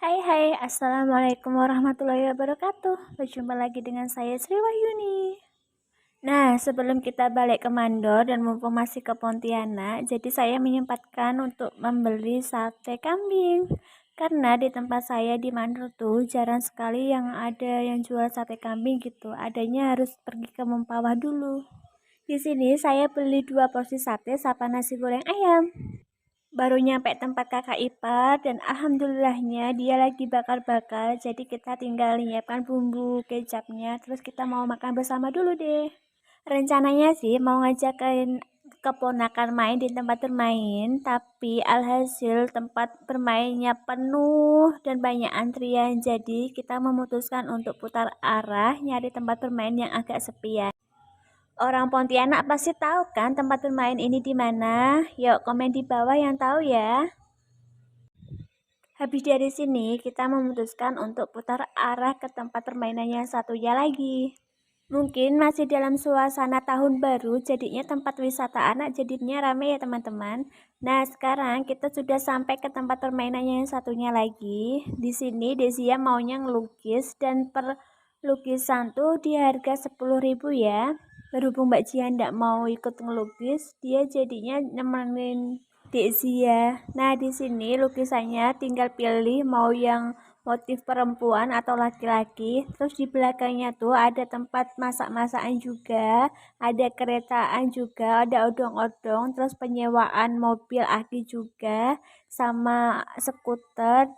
Hai, Assalamualaikum warahmatullahi wabarakatuh. Berjumpa lagi dengan saya Sri Wahyuni. Nah, sebelum kita balik ke Mandor dan mumpung masih ke Pontianak, jadi saya menyempatkan untuk membeli sate kambing. Karena di tempat saya di Mandor tuh jarang sekali yang ada yang jual sate kambing gitu. Adanya harus pergi ke Mempawah dulu. Di sini saya beli 2 porsi sate sama nasi goreng ayam. Baru nyampe tempat kakak ipar dan alhamdulillahnya dia lagi bakar-bakar, jadi kita tinggal nyiapkan bumbu kecapnya terus kita mau makan bersama dulu deh. Rencananya sih mau ngajakin keponakan main di tempat bermain, tapi alhasil tempat bermainnya penuh dan banyak antrian, jadi kita memutuskan untuk putar arah nyari tempat bermain yang agak sepian. Orang Pontianak pasti tahu kan tempat bermain ini di mana? Yuk komen di bawah yang tahu ya. Habis dari sini kita memutuskan untuk putar arah ke tempat permainan yang satunya lagi. Mungkin masih dalam suasana tahun baru, jadinya tempat wisata anak jadinya rame ya teman-teman. Nah sekarang kita sudah sampai ke tempat permainan yang satunya lagi. Di sini Desia maunya ngelukis dan per lukisan tuh di harga 10.000 ya. Berhubung Mbak Jian tidak mau ikut ngelukis, dia jadinya nemenin Desia. Nah di sini lukisannya tinggal pilih mau yang motif perempuan atau laki-laki. Terus di belakangnya tuh ada tempat masak-masakan juga, ada keretaan juga, ada odong-odong, terus penyewaan mobil aki juga, sama skuter.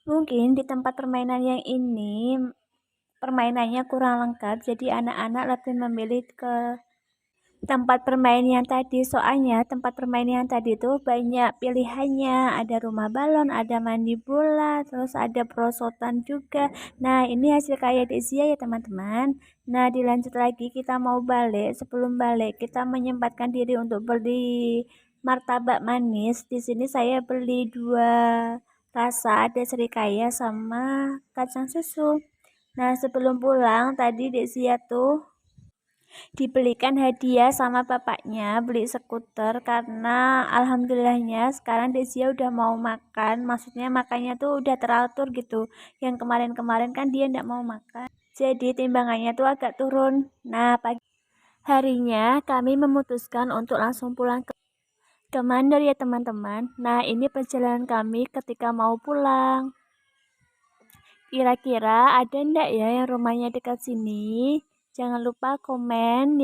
Mungkin di tempat permainan yang ini permainannya kurang lengkap, jadi anak-anak lebih memilih ke tempat permain yang tadi, soalnya tempat permain yang tadi tuh banyak pilihannya, ada rumah balon, ada mandi bola, terus ada perosotan juga. Nah ini hasil karya Desia ya teman-teman. Nah dilanjut lagi, kita mau balik. Sebelum balik kita menyempatkan diri untuk beli martabak manis. Di sini saya beli 2 rasa, ada serikaya sama kacang susu. Nah sebelum pulang tadi Desia tuh dibelikan hadiah sama bapaknya beli skuter, karena alhamdulillahnya sekarang Desia udah mau makan, maksudnya makannya tuh udah teratur gitu. Yang kemarin-kemarin kan dia ndak mau makan, jadi timbangannya tuh agak turun. Nah pagi harinya kami memutuskan untuk langsung pulang ke Mandar ya teman-teman. Nah ini perjalanan kami ketika mau pulang. Kira-kira ada ndak ya yang rumahnya dekat sini? Jangan lupa komen